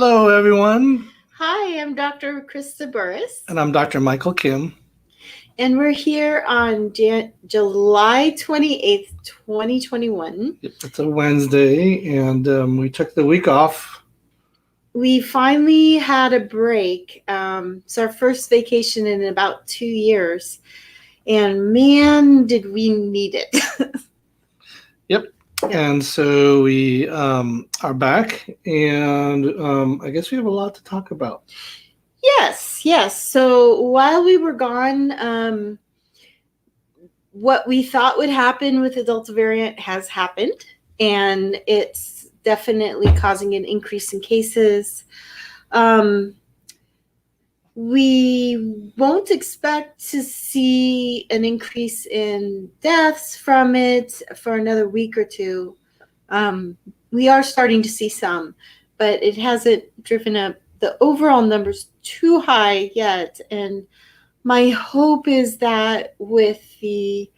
Hello, everyone. Hi, I'm Dr. Krista Burris. And I'm Dr. Michael Kim. And we're here on July 28th, 2021. It's a Wednesday, and we took the week off. We finally had a break. It's our first vacation in about 2 years. And man, did we need it. Yep. And so we are back, and I guess we have a lot to talk about. Yes. So while we were gone, what we thought would happen with the Delta variant has happened, and it's definitely causing an increase in cases. We won't expect to see an increase in deaths from it for another week or two. We are starting to see some, but it hasn't driven up the overall numbers too high yet. And my hope is that with the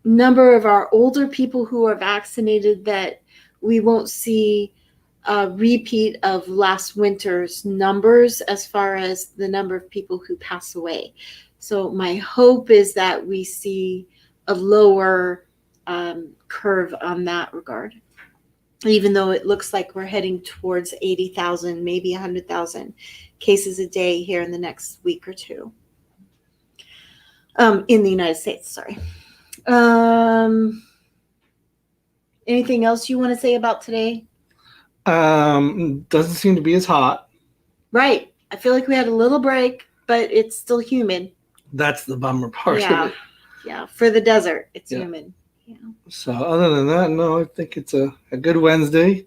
number of our older people who are vaccinated, that we won't see a repeat of last winter's numbers as far as the number of people who pass away. So my hope is that we see a lower curve on that regard, even though it looks like we're heading towards 80,000, maybe 100,000 cases a day here in the next week or two. In the United States, sorry. Anything else you want to say about today? Doesn't seem to be as hot. Right. I feel like we had a little break, but it's still humid. That's the bummer part of it. Yeah. For the desert, it's humid. Yeah. So other than that, no, I think it's a good Wednesday.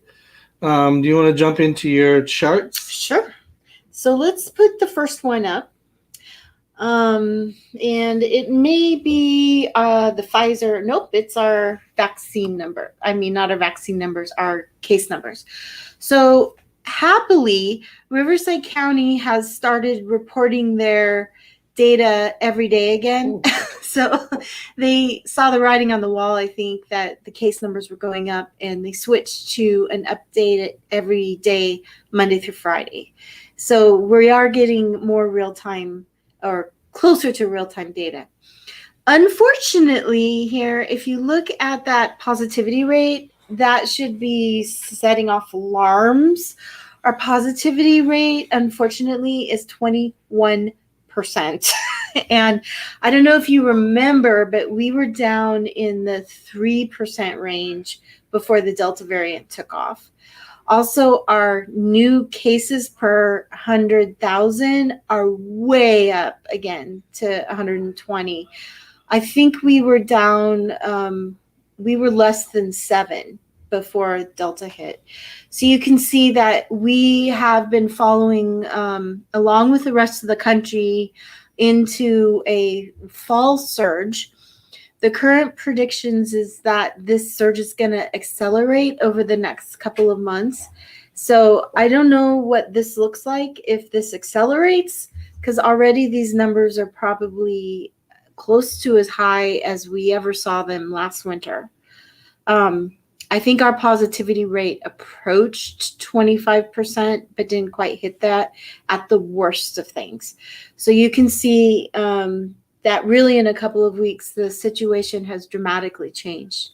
Do you want to jump into your charts? Sure. So let's put the first one up. And it may be the Pfizer. Nope, it's our vaccine number. I mean, not our vaccine numbers, our case numbers. So happily, Riverside County has started reporting their data every day again. So they saw the writing on the wall, I think, that the case numbers were going up, and they switched to an update every day, Monday through Friday. So we are getting more real-time or closer to real-time data. Unfortunately, here, if you look at that positivity rate, that should be setting off alarms. Our positivity rate, unfortunately, is 21%. And I don't know if you remember, but we were down in the 3% range before the Delta variant took off. Also, our new cases per 100,000 are way up again to 120. I think we were down, we were less than 7 before Delta hit. So you can see that we have been following along with the rest of the country into a fall surge. The current predictions is that this surge is going to accelerate over the next couple of months. So I don't know what this looks like if this accelerates, because already these numbers are probably close to as high as we ever saw them last winter. I think our positivity rate approached 25%, but didn't quite hit that at the worst of things. So you can see that really in a couple of weeks, the situation has dramatically changed.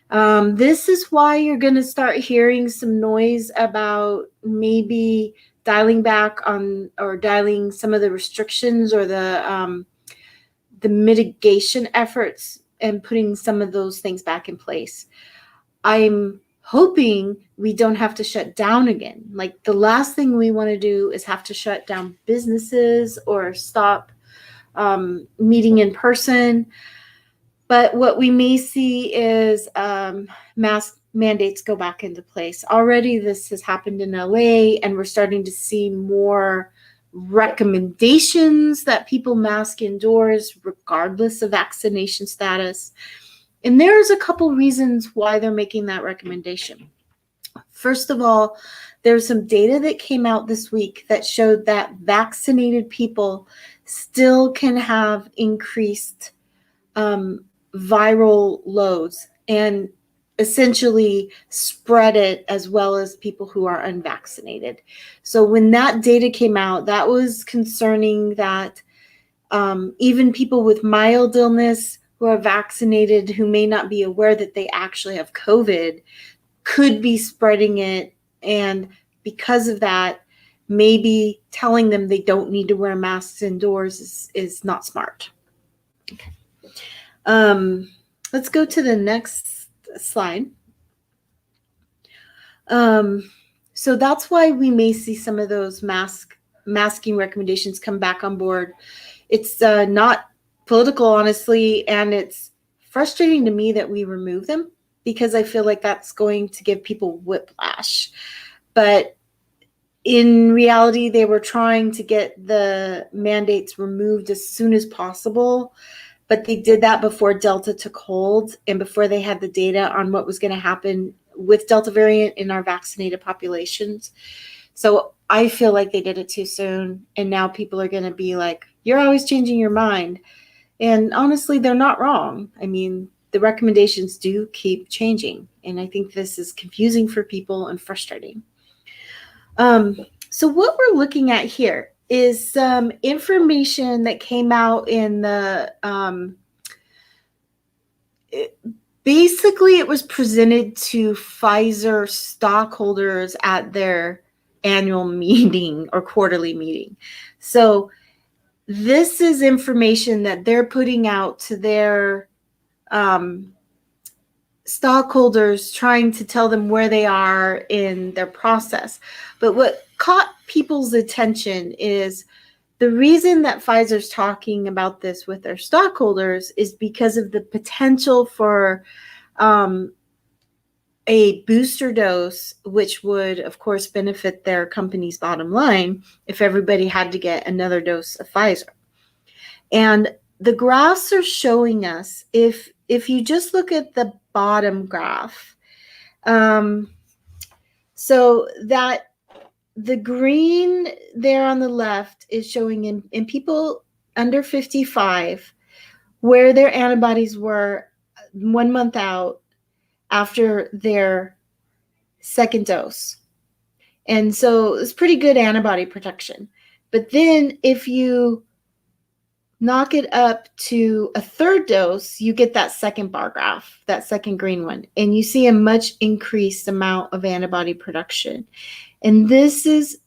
This is why you're going to start hearing some noise about maybe dialing back on or dialing some of the restrictions or the mitigation efforts and putting some of those things back in place. I'm hoping we don't have to shut down again. Like, the last thing we want to do is have to shut down businesses or stop meeting in person. But what we may see is mask mandates go back into place. Already this has happened in LA, and we're starting to see more recommendations that people mask indoors regardless of vaccination status. And there's a couple reasons why they're making that recommendation. First of all, there's some data that came out this week that showed that vaccinated people still can have increased viral loads. And essentially spread it as well as people who are unvaccinated. So when that data came out, that was concerning that even people with mild illness who are vaccinated who may not be aware that they actually have COVID could be spreading it. And because of that, maybe telling them they don't need to wear masks indoors is not smart. Okay. Let's go to the next slide. So that's why we may see some of those masking recommendations come back on board. It's not political, honestly, and it's frustrating to me that we remove them because I feel like that's going to give people whiplash. But in reality, they were trying to get the mandates removed as soon as possible, but they did that before Delta took hold and before they had the data on what was going to happen with Delta variant in our vaccinated populations. So I feel like they did it too soon, and now people are going to be like, you're always changing your mind. And honestly, they're not wrong. I mean, the recommendations do keep changing, and I think this is confusing for people and frustrating. So what we're looking at here is some information that came out in the basically it was presented to Pfizer stockholders at their annual meeting or quarterly meeting. So this is information that they're putting out to their stockholders, trying to tell them where they are in their process. But what caught people's attention is the reason that Pfizer's talking about this with their stockholders is because of the potential for a booster dose, which would, of course, benefit their company's bottom line if everybody had to get another dose of Pfizer. And the graphs are showing us, if you just look at the bottom graph, so that the green there on the left is showing in people under 55 where their antibodies were 1 month out after their second dose. And so it's pretty good antibody protection. But then if you knock it up to a third dose, you get that second bar graph, that second green one, and you see a much increased amount of antibody production. And this is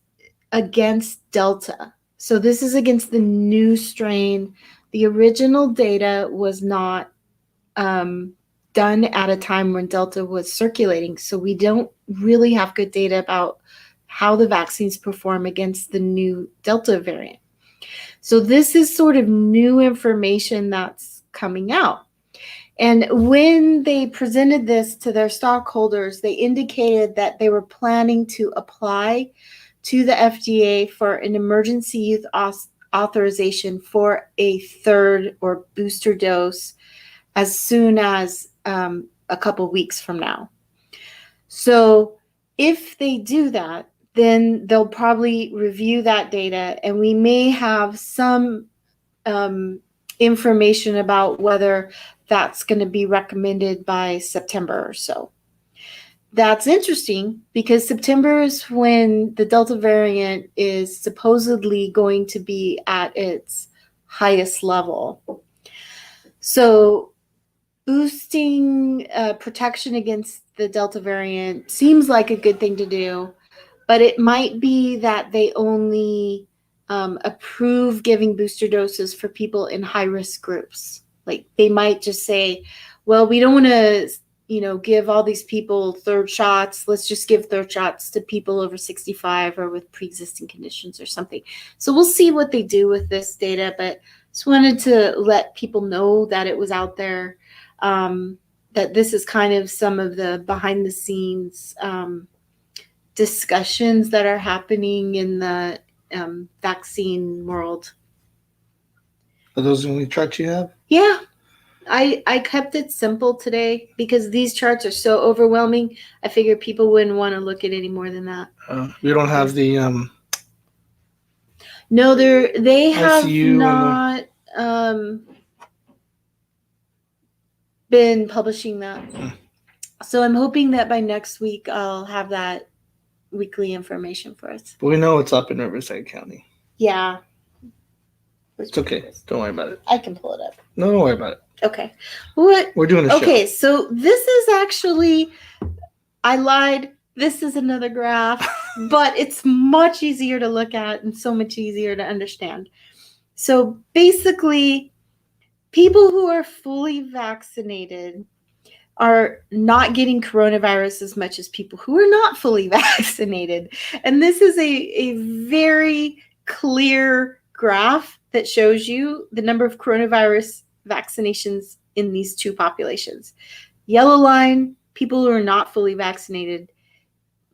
against Delta. So this is against the new strain. The original data was not done at a time when Delta was circulating. So we don't really have good data about how the vaccines perform against the new Delta variant. So this is sort of new information that's coming out. And when they presented this to their stockholders, they indicated that they were planning to apply to the FDA for an emergency use authorization for a third or booster dose as soon as a couple weeks from now. So if they do that, then they'll probably review that data, and we may have some information about whether that's going to be recommended by September or so. That's interesting because September is when the Delta variant is supposedly going to be at its highest level. So boosting protection against the Delta variant seems like a good thing to do, but it might be that they only approve giving booster doses for people in high-risk groups. Like they might just say, well, we don't want to, give all these people third shots. Let's just give third shots to people over 65 or with pre-existing conditions or something. So we'll see what they do with this data, but just wanted to let people know that it was out there, that this is kind of some of the behind the scenes discussions that are happening in the vaccine world. Are those the only charts you have? Yeah, I kept it simple today because these charts are so overwhelming. I figured people wouldn't want to look at any more than that. We don't have the No, they have ICU not been publishing that. So I'm hoping that by next week I'll have that weekly information for us. But we know it's up in Riverside County. Yeah. It's okay. Don't worry about it. I can pull it up. No, don't worry about it. Okay. What? We're doing a show. Okay, so this is actually, I lied. This is another graph, but it's much easier to look at and so much easier to understand. So basically, people who are fully vaccinated are not getting coronavirus as much as people who are not fully vaccinated. And this is a very clear graph that shows you the number of coronavirus vaccinations in these two populations. Yellow line, people who are not fully vaccinated.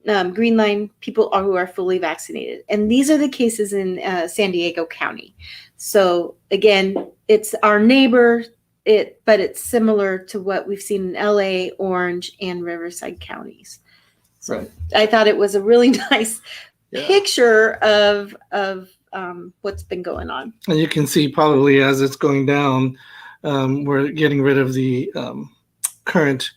Green line, people who are fully vaccinated. And these are the cases in San Diego County. So again, it's our neighbor, but it's similar to what we've seen in LA, Orange, and Riverside counties. So Right. I thought it was a really nice picture of what's been going on. And you can see probably as it's going down, we're getting rid of the current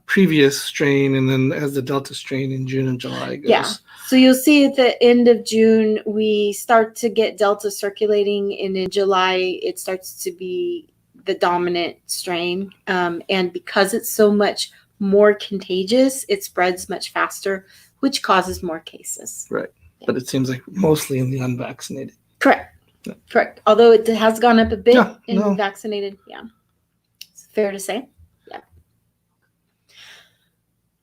previous strain, and then as the Delta strain in June and July goes. Yeah. So you'll see at the end of June, we start to get Delta circulating, and in July, it starts to be the dominant strain. And because it's so much more contagious, it spreads much faster, which causes more cases. Right. Yeah. But it seems like mostly in the unvaccinated. Correct. Yeah. Correct. Although it has gone up a bit in vaccinated. Yeah. It's fair to say.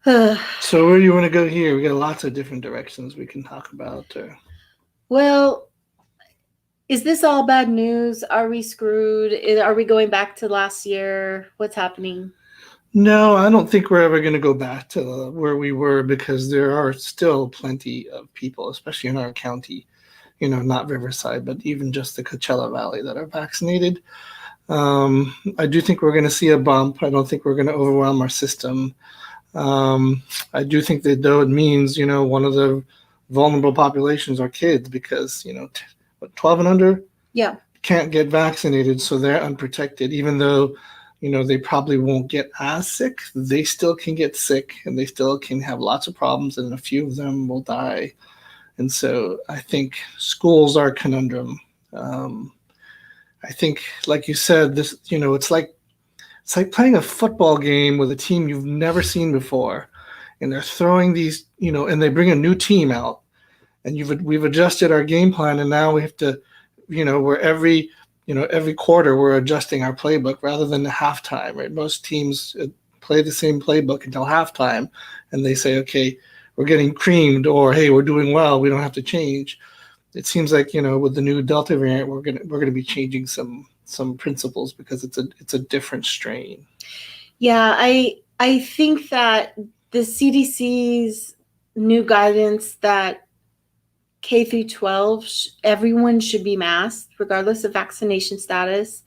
So where do you want to go here? We got lots of different directions we can talk about. Well, is this all bad news? Are we screwed? Are we going back to last year? What's happening? No, I don't think we're ever going to go back to where we were, because there are still plenty of people, especially in our county, not Riverside, but even just the Coachella Valley, that are vaccinated. I do think we're going to see a bump. I don't think we're going to overwhelm our system. I do think that, though, it means, one of the vulnerable populations are kids, because, 12 and under can't get vaccinated, so they're unprotected. Even though, they probably won't get as sick, they still can get sick, and they still can have lots of problems, and a few of them will die. And so I think schools are a conundrum. I think, like you said, this, it's like playing a football game with a team you've never seen before, and they're throwing these, and they bring a new team out, and we've adjusted our game plan, and now we have to, we're every quarter we're adjusting our playbook rather than the halftime, right? Most teams play the same playbook until halftime, and they say, okay, we're getting creamed, or hey, we're doing well, we don't have to change. It seems like, with the new Delta variant, we're gonna be changing some principles, because it's a different strain. Yeah, I think that the CDC's new guidance that K through 12, everyone should be masked regardless of vaccination status,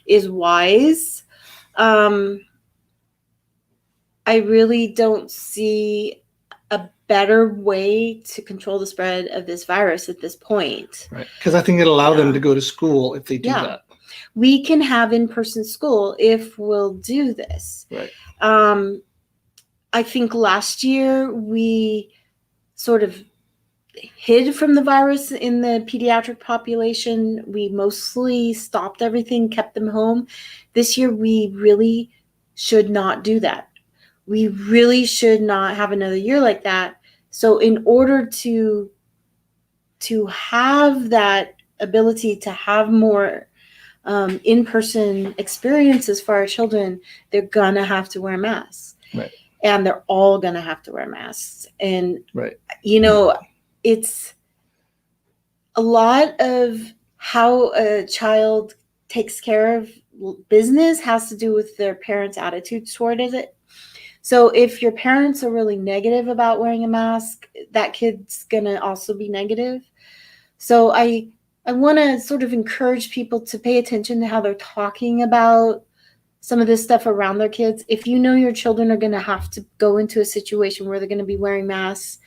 is wise. I really don't see a better way to control the spread of this virus at this point. Right, because I think it'll allow them to go to school if they do that. We can have in-person school if we'll do this. Right. I think last year we sort of hid from the virus in the pediatric population. We mostly stopped everything, kept them home. This year we really should not do that. We really should not have another year like that. So in order to have that ability to have more in-person experiences for our children, they're gonna have to wear masks. Right. And they're all gonna have to wear masks. And right. It's a lot of how a child takes care of business has to do with their parents' attitudes toward it. So if your parents are really negative about wearing a mask, that kid's gonna also be negative. So I want to sort of encourage people to pay attention to how they're talking about some of this stuff around their kids. If you know your children are going to have to go into a situation where they're going to be wearing masks,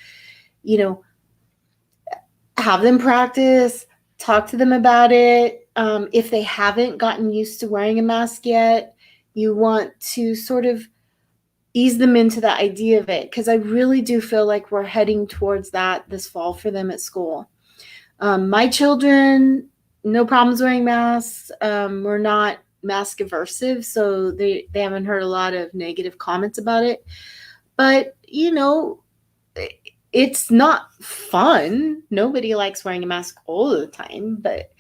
have them practice, talk to them about it. If they haven't gotten used to wearing a mask yet, you want to sort of ease them into the idea of it, because I really do feel like we're heading towards that this fall for them at school. My children, no problems wearing masks. We're not mask aversive, so they haven't heard a lot of negative comments about it. But, it's not fun. Nobody likes wearing a mask all the time, but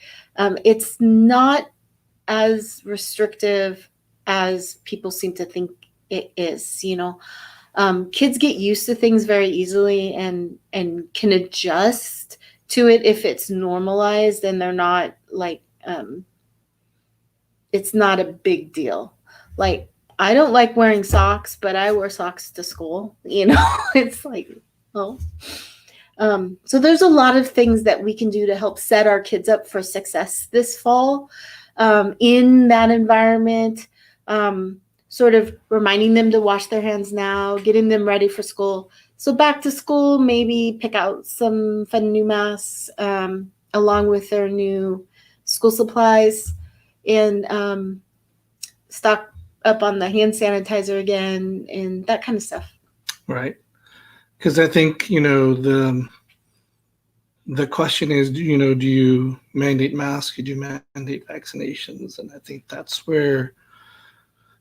it's not as restrictive as people seem to think it is. Kids get used to things very easily and can adjust to it if it's normalized and they're not like it's not a big deal. Like, I don't like wearing socks, but I wear socks to school. It's like, oh. So there's a lot of things that we can do to help set our kids up for success this fall in that environment. Sort of reminding them to wash their hands now, getting them ready for school. So back to school, maybe pick out some fun new masks along with their new school supplies, and stock up on the hand sanitizer again and that kind of stuff. Right. Because I think, the question is, do you mandate masks? Do you mandate vaccinations? And I think that's where,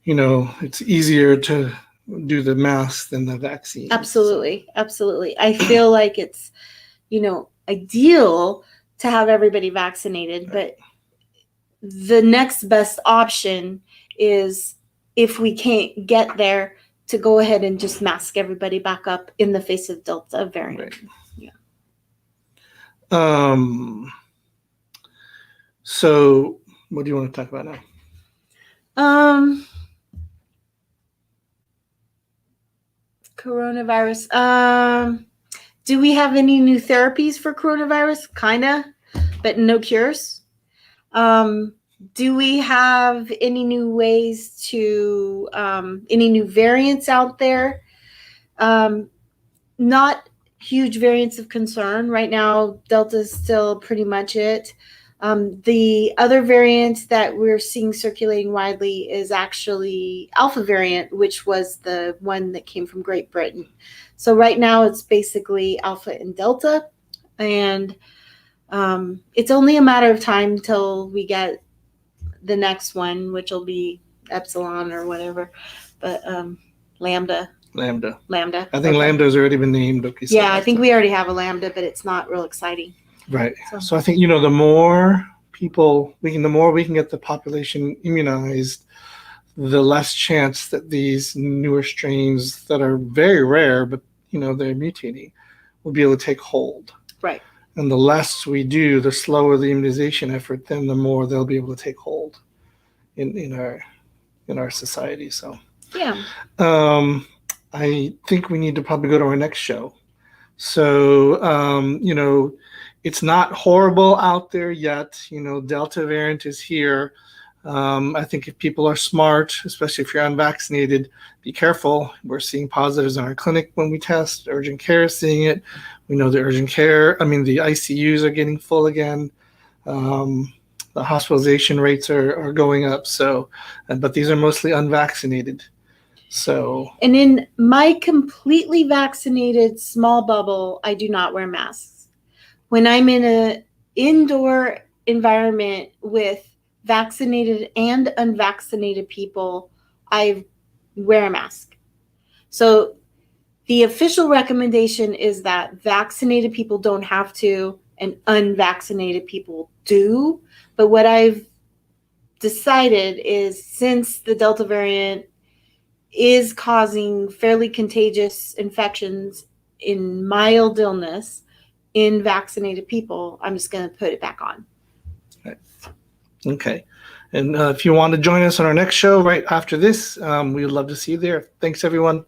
it's easier to do the mask than the vaccine. Absolutely. Absolutely. I feel like it's, ideal to have everybody vaccinated, but the next best option is, if we can't get there, to go ahead and just mask everybody back up in the face of Delta variant. Right. Yeah. So what do you want to talk about now? Coronavirus. Do we have any new therapies for coronavirus? Kinda, but no cures. Do we have any new ways to, any new variants out there? Not huge variants of concern. Right now, Delta is still pretty much it. The other variant that we're seeing circulating widely is actually Alpha variant, which was the one that came from Great Britain. So right now it's basically Alpha and Delta, and it's only a matter of time till we get the next one, which will be Epsilon or whatever, but Lambda. Lambda. I think Lambda's already been named. Okay. So yeah, I think we already have a Lambda, but it's not real exciting. Right. So I think, the more people the more we can get the population immunized, the less chance that these newer strains that are very rare, but they're mutating, will be able to take hold. Right. And the less we do, the slower the immunization effort, then the more they'll be able to take hold in our society. So yeah. I think we need to probably go to our next show. So it's not horrible out there yet. Delta variant is here. I think if people are smart, especially if you're unvaccinated, be careful. We're seeing positives in our clinic when we test. Urgent care is seeing it. We know the the ICUs are getting full again. The hospitalization rates are going up. So, but these are mostly unvaccinated. So, and in my completely vaccinated small bubble, I do not wear masks. When I'm in an indoor environment with vaccinated and unvaccinated people, I wear a mask. So the official recommendation is that vaccinated people don't have to and unvaccinated people do. But what I've decided is, since the Delta variant is causing fairly contagious infections in mild illness in vaccinated people, I'm just going to put it back on. Right. Okay. And if you want to join us on our next show right after this, we'd love to see you there. Thanks, everyone.